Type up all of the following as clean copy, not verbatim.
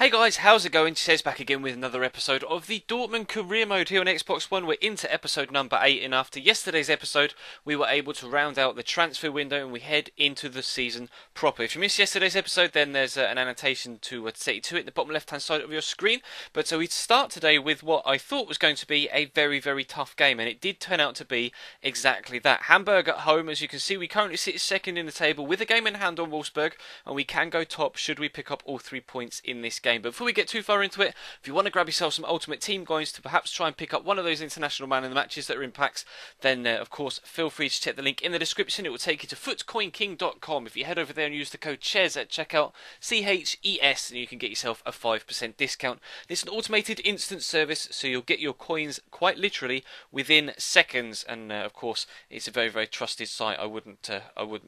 Hey guys, how's it going? Says back again with another episode of the Dortmund career mode here on Xbox One. We're into episode number 8, and after yesterday's episode, we were able to round out the transfer window and we head into the season proper. If you missed yesterday's episode, then there's an annotation to set you to it in the bottom left-hand side of your screen. But so we start today with what I thought was going to be a very, very tough game, and it did turn out to be exactly that. Hamburg at home, as you can see, we currently sit second in the table with a game in hand on Wolfsburg, and we can go top should we pick up all 3 points in this game. But before we get too far into it, if you want to grab yourself some ultimate team coins to perhaps try and pick up one of those international man in the matches that are in packs, then of course feel free to check the link in the description. It will take you to footcoinking.com. If you head over there and use the code CHES at checkout, CHES, and you can get yourself a 5% discount. It's an automated instant service, so you'll get your coins quite literally within seconds. And of course, it's a very, very trusted site. I wouldn't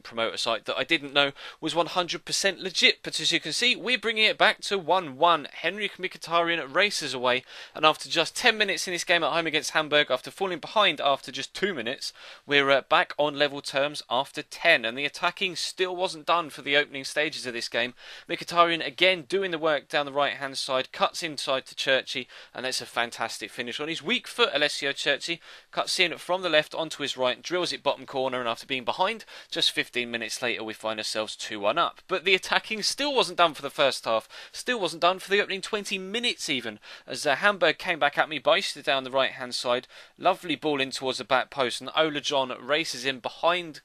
promote a site that I didn't know was 100% legit. But as you can see, we're bringing it back to 1-1. Henrik Mkhitaryan races away, and after just 10 minutes in this game at home against Hamburg, after falling behind after just 2 minutes, we're back on level terms after 10, and the attacking still wasn't done for the opening stages of this game. Mkhitaryan again doing the work down the right hand side, cuts inside to Churchy, and that's a fantastic finish on his weak foot. Alessio Churchy cuts in from the left onto his right, drills it bottom corner, and after being behind, just 15 minutes later we find ourselves 2-1 up. But the attacking still wasn't done for the first half, still wasn't done for the opening 20 minutes even, as Hamburg came back at me, bashed it down the right hand side, lovely ball in towards the back post, and Ola John races in behind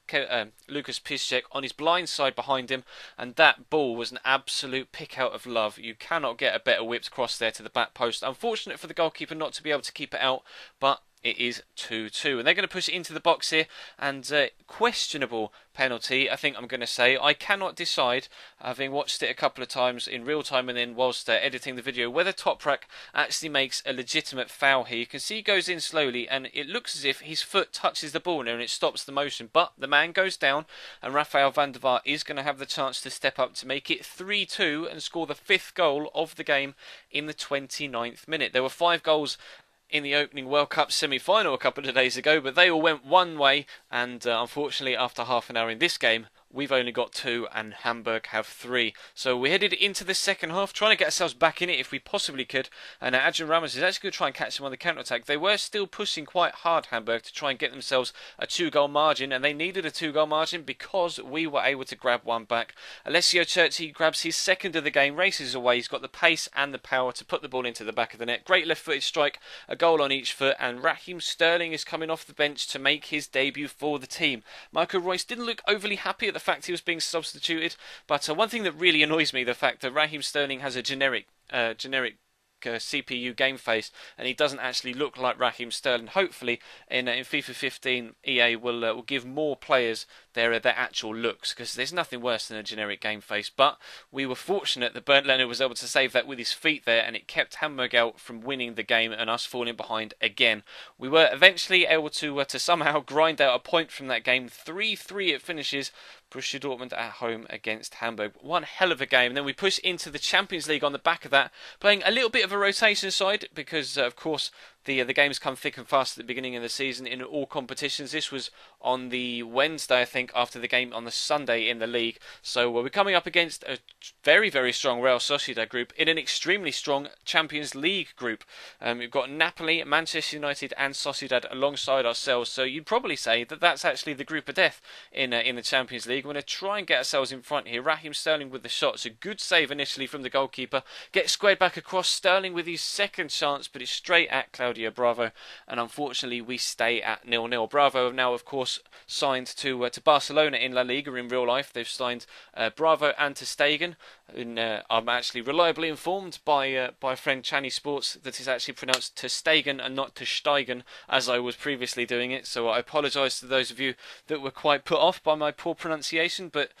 Lucas Piszczek on his blind side behind him, and that ball was an absolute pick out of love. You cannot get a better whipped cross there to the back post. Unfortunate for the goalkeeper not to be able to keep it out, but it is 2-2, and they're going to push it into the box here, and questionable penalty, I think I'm going to say. I cannot decide, having watched it a couple of times in real time and then whilst editing the video, whether Toprak actually makes a legitimate foul here. You can see he goes in slowly, and it looks as if his foot touches the ball now and it stops the motion, but the man goes down, and Rafael van der Vaart is going to have the chance to step up to make it 3-2 and score the 5th goal of the game in the 29th minute. There were 5 goals in the opening World Cup semi-final a couple of days ago, but they all went one way, and unfortunately after half an hour in this game, we've only got 2 and Hamburg have 3. So we're headed into the second half, trying to get ourselves back in it if we possibly could. And Adrian Ramos is actually going to try and catch them on the counter-attack. They were still pushing quite hard, Hamburg, to try and get themselves a 2-goal margin. And they needed a 2-goal margin because we were able to grab one back. Alessio Churchy grabs his second of the game, races away. He's got the pace and the power to put the ball into the back of the net. Great left-footed strike, a goal on each foot. And Raheem Sterling is coming off the bench to make his debut for the team. Michael Royce didn't look overly happy at the fact he was being substituted, but one thing that really annoys me, the fact that Raheem Sterling has a generic CPU game face, and he doesn't actually look like Raheem Sterling. Hopefully in FIFA 15 EA will give more players their actual looks, because there's nothing worse than a generic game face. But we were fortunate that Bernd Leno was able to save that with his feet there, and it kept Hamburg out from winning the game and us falling behind again. We were eventually able to somehow grind out a point from that game. 3-3 it finishes. Borussia Dortmund at home against Hamburg. One hell of a game. And then we push into the Champions League on the back of that, playing a little bit of a rotation side because, of course, the games come thick and fast at the beginning of the season in all competitions. This was on the Wednesday, I think, after the game on the Sunday in the league. So we're coming up against a very, very strong Real Sociedad group in an extremely strong Champions League group. We've got Napoli, Manchester United and Sociedad alongside ourselves. So you'd probably say that that's actually the group of death in the Champions League. We're going to try and get ourselves in front here. Raheem Sterling with the shots. A good save initially from the goalkeeper. Gets squared back across. Sterling with his second chance, but it's straight at Claudio Bravo, and unfortunately we stay at 0-0. Bravo have now, of course, signed to Barcelona in La Liga in real life. They've signed Bravo and ter Stegen. I'm actually reliably informed by friend Channy Sports that it's actually pronounced ter Stegen and not ter Steigen, as I was previously doing it. So I apologise to those of you that were quite put off by my poor pronunciation, but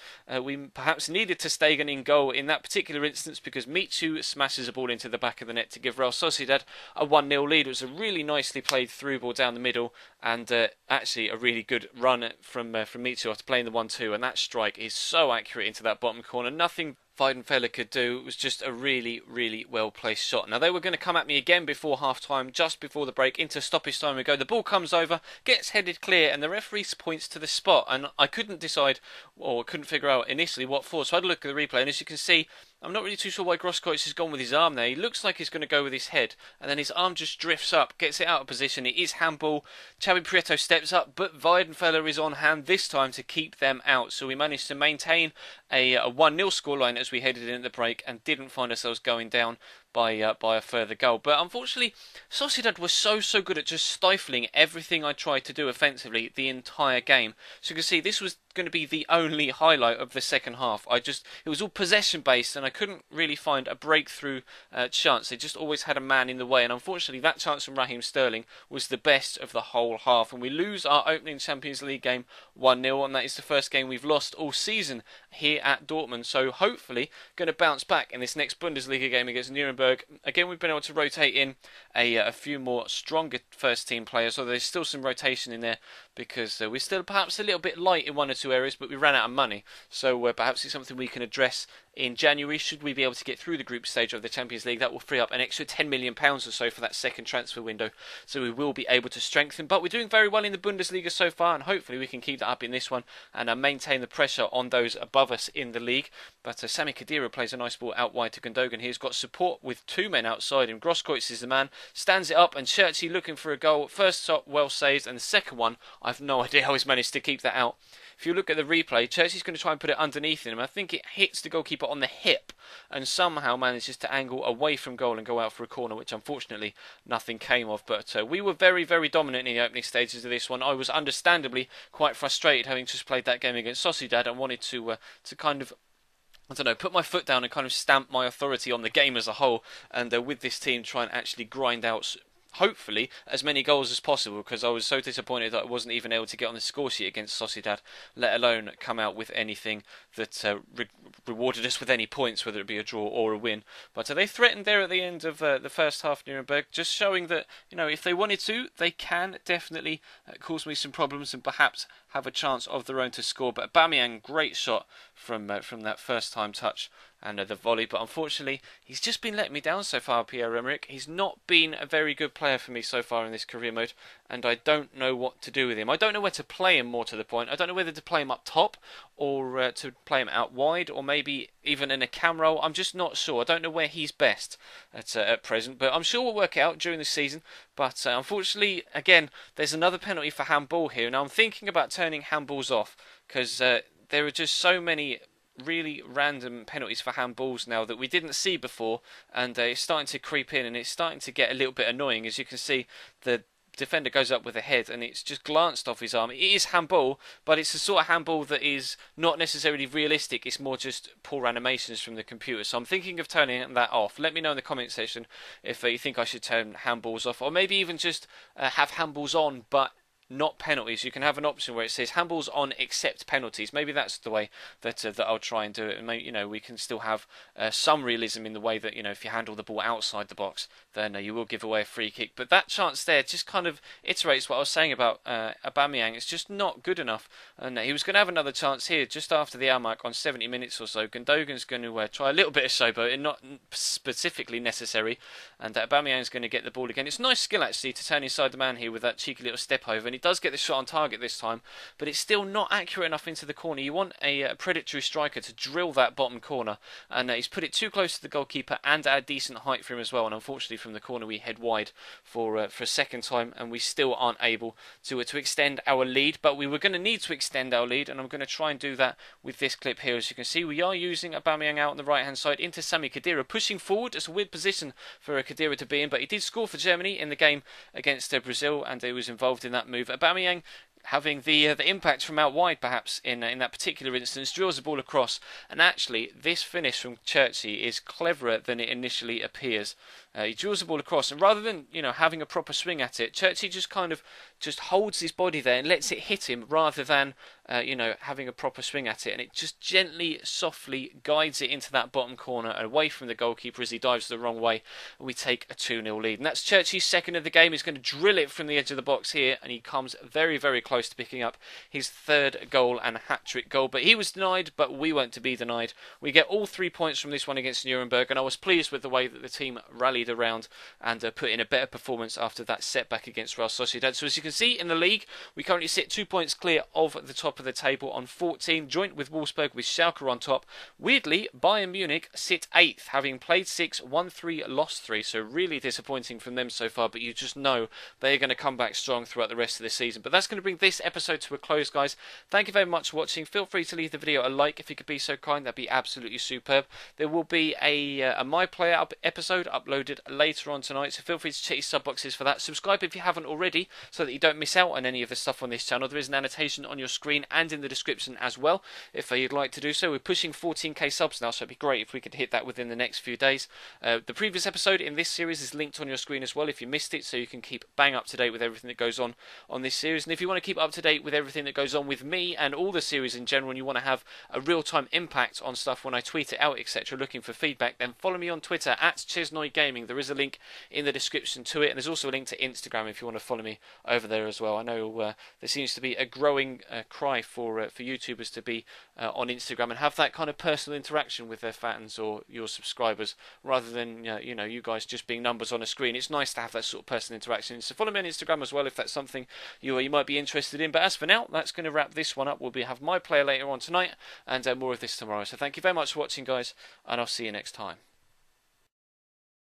we perhaps needed ter Stegen in goal in that particular instance because Michu smashes a ball into the back of the net to give Real Sociedad a 1-0 lead. It was a really nicely played through ball down the middle, and actually a really good run from Michu after playing the 1-2, and that strike is so accurate into that bottom corner. Nothing Weidenfeller could do. It was just a really, really well placed shot. Now they were going to come at me again before half time, just before the break. Into stoppage time we go. The ball comes over, gets headed clear, and the referee points to the spot. And I couldn't decide, or couldn't figure out initially what for. So I had a look at the replay, and as you can see, I'm not really too sure why Grosskreutz has gone with his arm there. He looks like he's going to go with his head, and then his arm just drifts up, gets it out of position. It is handball. Xavi Prieto steps up, but Weidenfeller is on hand this time to keep them out. So we managed to maintain a 1-0 scoreline as we headed in at the break and didn't find ourselves going down by a further goal. But unfortunately, Sociedad was so good at just stifling everything I tried to do offensively the entire game. So you can see this was going to be the only highlight of the second half. It was all possession based, and I couldn't really find a breakthrough chance. They just always had a man in the way, and unfortunately that chance from Raheem Sterling was the best of the whole half, and we lose our opening Champions League game 1-0, and that is the first game we've lost all season here at Dortmund. So hopefully going to bounce back in this next Bundesliga game against Nuremberg. Again, we've been able to rotate in a few more stronger first team players, although there's still some rotation in there because we're still perhaps a little bit light in one or two areas, but we ran out of money. So perhaps it's something we can address in January. Should we be able to get through the group stage of the Champions League, that will free up an extra £10 million or so for that second transfer window. So we will be able to strengthen. But we're doing very well in the Bundesliga so far, and hopefully we can keep that up in this one and maintain the pressure on those above us in the league. But Sami Khedira plays a nice ball out wide to Gundogan. He's got support with two men outside him. Grosskreutz is the man, stands it up, and Cherchi looking for a goal. First shot well saved, and the second one, I've no idea how he's managed to keep that out. If you look at the replay, Cherchi's going to try and put it underneath him. I think it hits the goalkeeper on the hip and somehow manages to angle away from goal and go out for a corner, which unfortunately nothing came of. But we were very, very dominant in the opening stages of this one. I was understandably quite frustrated having just played that game against Sociedad and wanted to kind of, I don't know, put my foot down and kind of stamp my authority on the game as a whole, and with this team try and actually grind out hopefully as many goals as possible, because I was so disappointed that I wasn't even able to get on the score sheet against Sociedad, let alone come out with anything that rewarded us with any points, whether it be a draw or a win. But they threatened there at the end of the first half, Nuremberg, just showing that, you know, if they wanted to, they can definitely cause me some problems and perhaps have a chance of their own to score. But Aubameyang, great shot from that first time touch and the volley, but unfortunately he's just been letting me down so far, Pierre-Emerick. He's not been a very good player for me so far in this career mode, and I don't know what to do with him. I don't know where to play him, more to the point. I don't know whether to play him up top or to play him out wide, or maybe even in a cam role. I'm just not sure. I don't know where he's best at present, but I'm sure we'll work it out during the season. But unfortunately, again, there's another penalty for handball here. Now I'm thinking about turning handballs off, because there are just so many really random penalties for handballs now that we didn't see before, and it's starting to creep in, and it's starting to get a little bit annoying. As you can see, the defender goes up with the head and it's just glanced off his arm. It is handball, but it's the sort of handball that is not necessarily realistic. It's more just poor animations from the computer. So I'm thinking of turning that off. Let me know in the comment section if you think I should turn handballs off, or maybe even just have handballs on but not penalties. You can have an option where it says handballs on except penalties. Maybe that's the way that I'll try and do it. And maybe, you know, we can still have some realism in the way that, you know, if you handle the ball outside the box, then you will give away a free kick. But that chance there just kind of iterates what I was saying about Aubameyang. It's just not good enough. And he was going to have another chance here just after the hour mark on 70 minutes or so. Gundogan's going to try a little bit of showboating, not specifically necessary. And Aubameyang's going to get the ball again. It's nice skill actually to turn inside the man here with that cheeky little step over. And he does get the shot on target this time, but it's still not accurate enough into the corner. You want a predatory striker to drill that bottom corner, and he's put it too close to the goalkeeper and at a decent height for him as well. And unfortunately, from the corner, we head wide for a second time, and we still aren't able to extend our lead. But we were going to need to extend our lead, and I'm going to try and do that with this clip here. As you can see, we are using Aubameyang out on the right hand side into Sami Khedira, pushing forward. It's a weird position for Khedira to be in, but he did score for Germany in the game against Brazil, and he was involved in that move. Aubameyang having the impact from out wide, perhaps in that particular instance, drills the ball across, and actually this finish from Cherchi is cleverer than it initially appears. He drills the ball across, and rather than having a proper swing at it, Churchy just kind of just holds his body there and lets it hit him rather than having a proper swing at it, and it just gently, softly guides it into that bottom corner away from the goalkeeper as he dives the wrong way, and we take a 2-0 lead. And that's Churchy's second of the game. He's going to drill it from the edge of the box here, and he comes very, very close to picking up his third goal and hat-trick goal. But he was denied, but we weren't to be denied. We get all 3 points from this one against Nuremberg, and I was pleased with the way that the team rallied around and put in a better performance after that setback against Real Sociedad. So as you can see in the league, we currently sit 2 points clear of the top of the table on 14, joint with Wolfsburg with Schalke on top. Weirdly, Bayern Munich sit 8th, having played 6, won 3, lost 3, so really disappointing from them so far, but you just know they're going to come back strong throughout the rest of the season. But that's going to bring this episode to a close, guys. Thank you very much for watching. Feel free to leave the video a like if you could be so kind. That'd be absolutely superb. There will be a My Player episode uploaded later on tonight, so feel free to check your sub boxes for that. Subscribe if you haven't already so that you don't miss out on any of the stuff on this channel. There is an annotation on your screen and in the description as well if you'd like to do so. We're pushing 14k subs now, so it'd be great if we could hit that within the next few days. The previous episode in this series is linked on your screen as well if you missed it, so you can keep bang up to date with everything that goes on this series. And if you want to keep up to date with everything that goes on with me and all the series in general, and you want to have a real-time impact on stuff when I tweet it out, etc., looking for feedback, then follow me on Twitter at Chesnoy Gaming. There is a link in the description to it, and there's also a link to Instagram if you want to follow me over there as well. I know there seems to be a growing cry for YouTubers to be on Instagram and have that kind of personal interaction with their fans or your subscribers, rather than you guys just being numbers on a screen. It's nice to have that sort of personal interaction. So follow me on Instagram as well if that's something you might be interested in. But as for now, that's going to wrap this one up. We'll have My Player later on tonight and more of this tomorrow. So thank you very much for watching, guys, and I'll see you next time.